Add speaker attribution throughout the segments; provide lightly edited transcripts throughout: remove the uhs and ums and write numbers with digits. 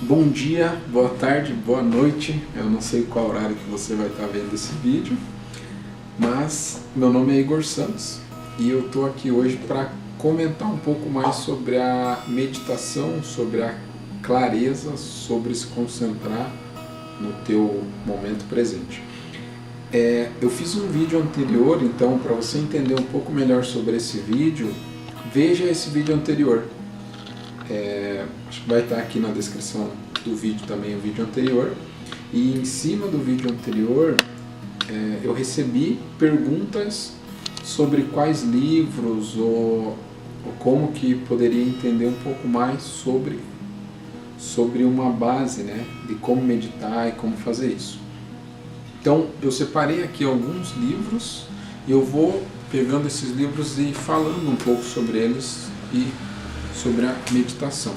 Speaker 1: Bom dia, boa tarde, boa noite. Eu não sei qual horário que você vai estar vendo esse vídeo, mas meu nome é Igor Santos e eu estou aqui hoje para comentar um pouco mais sobre a meditação, sobre a clareza, sobre se concentrar no teu momento presente. Eu fiz um vídeo anterior, então para você entender um pouco melhor sobre esse vídeo, veja esse vídeo anterior. Acho que vai estar aqui na descrição do vídeo também o vídeo anterior. E em cima do vídeo anterior eu recebi perguntas sobre quais livros ou como que poderia entender um pouco mais sobre uma base, né, de como meditar e como fazer isso. Então eu separei aqui alguns livros e eu vou pegando esses livros e falando um pouco sobre eles e sobre a meditação.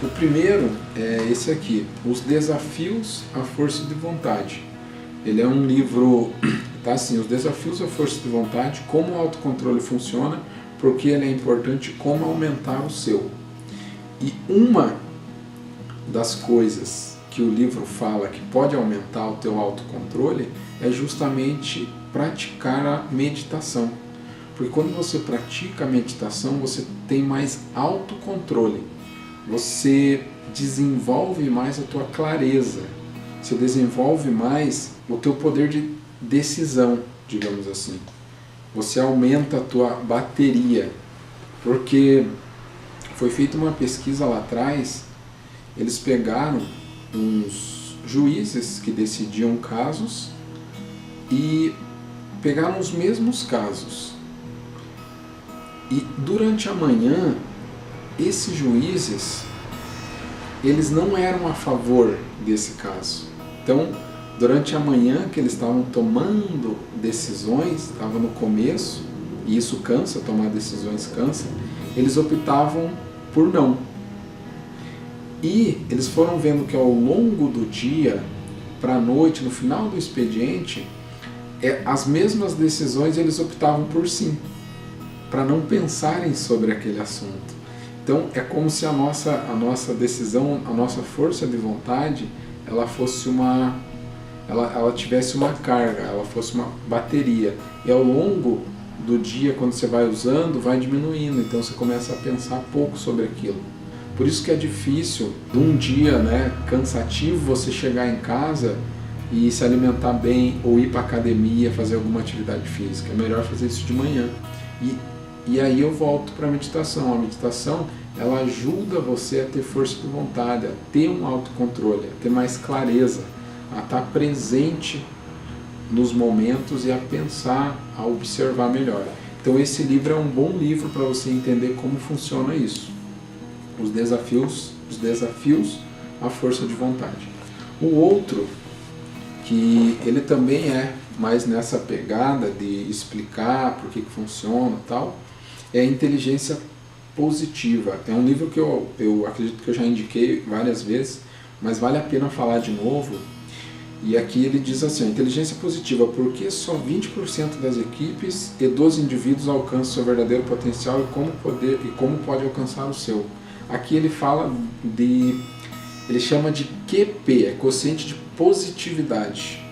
Speaker 1: O primeiro é esse aqui, Os Desafios à Força de Vontade. Ele é um livro, tá assim, Os Desafios à Força de Vontade, como o autocontrole funciona, porque ele é importante, como aumentar o seu. E uma das coisas que o livro fala que pode aumentar o teu autocontrole é justamente praticar a meditação. Porque quando você pratica a meditação, você tem mais autocontrole. Você desenvolve mais a tua clareza. Você desenvolve mais o teu poder de decisão, digamos assim. Você aumenta a tua bateria. Porque foi feita uma pesquisa lá atrás, eles pegaram uns juízes que decidiam casos e pegaram os mesmos casos. E durante a manhã, esses juízes, eles não eram a favor desse caso. Então, durante a manhã que eles estavam tomando decisões, estava no começo, e isso cansa, tomar decisões cansa, eles optavam por não. E eles foram vendo que ao longo do dia, para a noite, no final do expediente, as mesmas decisões eles optavam por sim, para não pensarem sobre aquele assunto. Então é como se a nossa decisão, a nossa força de vontade, ela fosse ela tivesse uma carga, ela fosse uma bateria. E ao longo do dia, quando você vai usando, vai diminuindo. Então você começa a pensar pouco sobre aquilo. Por isso que é difícil, num dia, né, cansativo, você chegar em casa e se alimentar bem ou ir para academia, fazer alguma atividade física. É melhor fazer isso de manhã. E aí eu volto para a meditação. A meditação, ela ajuda você a ter força de vontade, a ter um autocontrole, a ter mais clareza, a estar presente nos momentos e a pensar, a observar melhor. Então esse livro é um bom livro para você entender como funciona isso. Os desafios à força de vontade. O outro, que ele também é mais nessa pegada de explicar por que funciona e tal, é a Inteligência Positiva. É um livro que eu acredito que eu já indiquei várias vezes, mas vale a pena falar de novo. E aqui ele diz assim: inteligência positiva, porque só 20% das equipes e dos indivíduos alcançam seu verdadeiro potencial e como pode alcançar o seu. Aqui ele fala ele chama de QP, é quociente de positividade.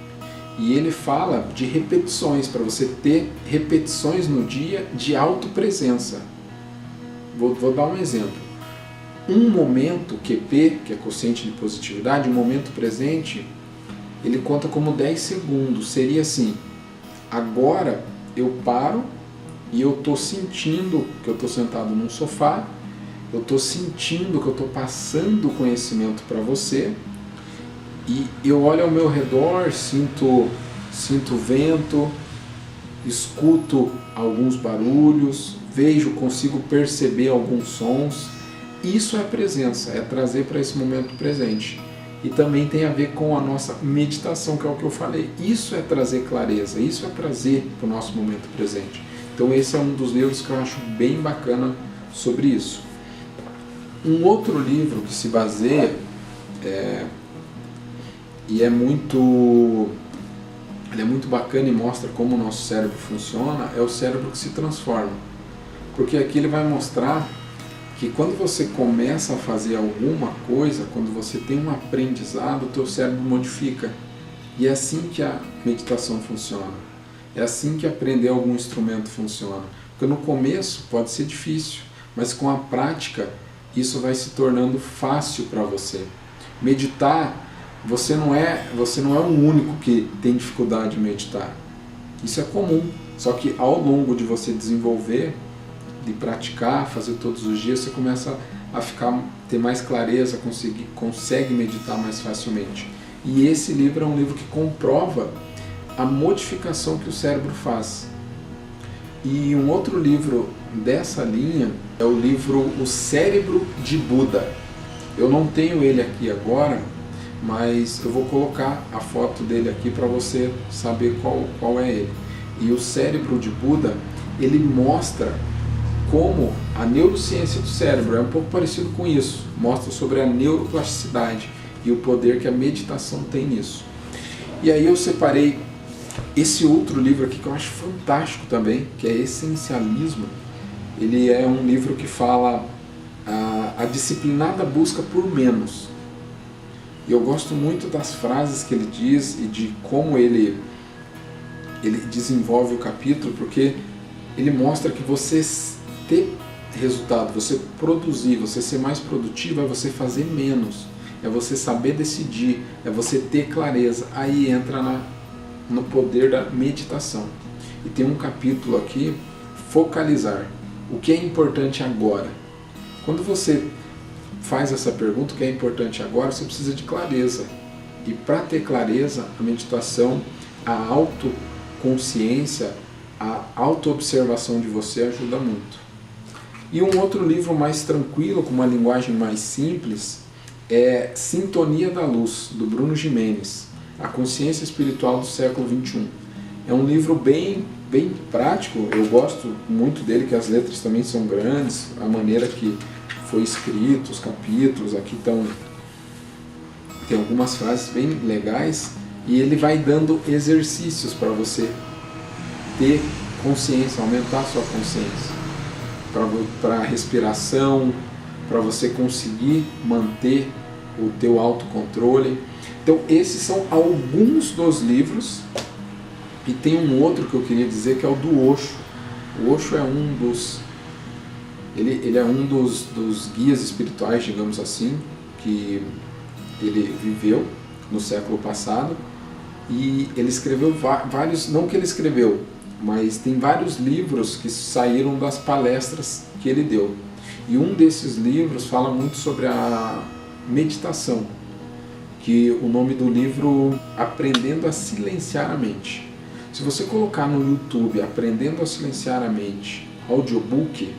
Speaker 1: E ele fala de repetições, para você ter repetições no dia de autopresença. Vou dar um exemplo. Um momento QP, que é quociente de positividade, um momento presente, ele conta como 10 segundos. Seria assim: agora eu paro e eu estou sentindo que eu estou sentado num sofá, eu estou sentindo que eu estou passando conhecimento para você, e eu olho ao meu redor, sinto vento, escuto alguns barulhos, consigo perceber alguns sons. Isso é presença, é trazer para esse momento presente. E também tem a ver com a nossa meditação, que é o que eu falei. Isso é trazer clareza, isso é trazer para o nosso momento presente. Então esse é um dos livros que eu acho bem bacana sobre isso. Um outro livro que se baseia e é muito bacana e mostra como o nosso cérebro funciona, é o Cérebro que se Transforma. Porque aqui ele vai mostrar que quando você começa a fazer alguma coisa, quando você tem um aprendizado, o teu cérebro modifica. E é assim que a meditação funciona. É assim que aprender algum instrumento funciona. Porque no começo pode ser difícil, mas com a prática isso vai se tornando fácil para você. Meditar, você não é o único que tem dificuldade de meditar. Isso é comum. Só que ao longo de você desenvolver, de praticar, fazer todos os dias, você começa a ter mais clareza, consegue meditar mais facilmente. E esse livro é um livro que comprova a modificação que o cérebro faz. E um outro livro dessa linha é o livro O Cérebro de Buda. Eu não tenho ele aqui agora, mas eu vou colocar a foto dele aqui para você saber qual é ele. E o Cérebro de Buda, ele mostra como a neurociência do cérebro é um pouco parecido com isso, mostra sobre a neuroplasticidade e o poder que a meditação tem nisso. E aí eu separei esse outro livro aqui que eu acho fantástico também, que é Essencialismo. Ele é um livro que fala a disciplinada busca por menos. E eu gosto muito das frases que ele diz e de como ele desenvolve o capítulo, porque ele mostra que você ter resultado, você produzir, você ser mais produtivo, é você fazer menos, é você saber decidir, é você ter clareza. Aí entra no poder da meditação. E tem um capítulo aqui, focalizar. O que é importante agora? Quando você faz essa pergunta, o que é importante agora, você precisa de clareza. E para ter clareza, a meditação, a autoconsciência, a autoobservação de você ajuda muito. E um outro livro mais tranquilo, com uma linguagem mais simples, é Sintonia da Luz, do Bruno Gimenez, A Consciência Espiritual do Século XXI. É um livro bem prático, eu gosto muito dele, que as letras também são grandes, a maneira que foi escrito, os capítulos, aqui tem algumas frases bem legais, e ele vai dando exercícios para você ter consciência, aumentar a sua consciência, para a respiração, para você conseguir manter o teu autocontrole. Então esses são alguns dos livros, e tem um outro que eu queria dizer que é o do Osho. O Osho é um dos dos guias espirituais, digamos assim, que ele viveu no século passado, e ele escreveu vários, não que ele escreveu, mas tem vários livros que saíram das palestras que ele deu. E um desses livros fala muito sobre a meditação, que o nome do livro Aprendendo a Silenciar a Mente. Se você colocar no YouTube Aprendendo a Silenciar a Mente, audiobook,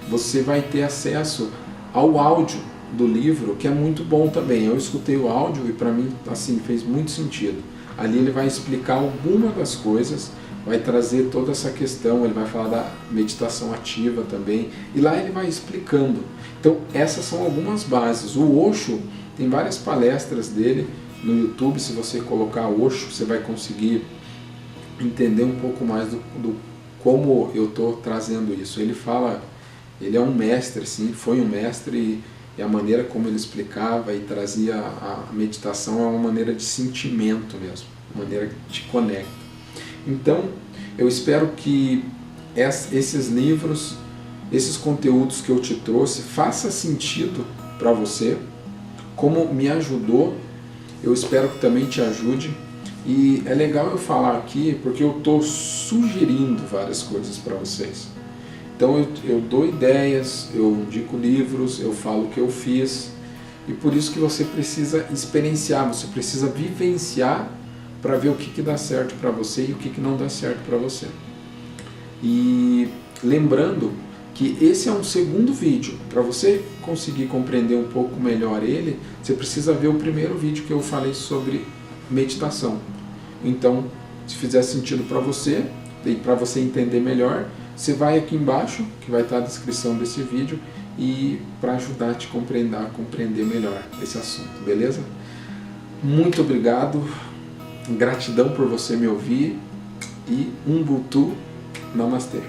Speaker 1: você vai ter acesso ao áudio do livro, que é muito bom também. Eu escutei o áudio e para mim assim fez muito sentido. Ali ele vai explicar algumas das coisas, vai trazer toda essa questão, ele vai falar da meditação ativa também, e lá ele vai explicando. Então essas são algumas bases. O Osho tem várias palestras dele no YouTube, se você colocar Osho, você vai conseguir entender um pouco mais do como eu estou trazendo isso. Ele fala, ele é um mestre, sim, foi um mestre, e a maneira como ele explicava e trazia a meditação é uma maneira de sentimento mesmo, uma maneira que te conecta. Então, eu espero que esses livros, esses conteúdos que eu te trouxe, faça sentido para você, como me ajudou, eu espero que também te ajude. E é legal eu falar aqui, porque eu estou sugerindo várias coisas para vocês. Então eu dou ideias, eu indico livros, eu falo o que eu fiz, e por isso que você precisa experienciar, você precisa vivenciar para ver o que dá certo para você e o que não dá certo para você. E lembrando que esse é um segundo vídeo. Para você conseguir compreender um pouco melhor ele, você precisa ver o primeiro vídeo que eu falei sobre meditação. Então, se fizer sentido para você e para você entender melhor, você vai aqui embaixo, que vai estar a descrição desse vídeo, e para ajudar a te compreender melhor esse assunto, beleza? Muito obrigado, gratidão por você me ouvir, e Ubuntu, Namastê.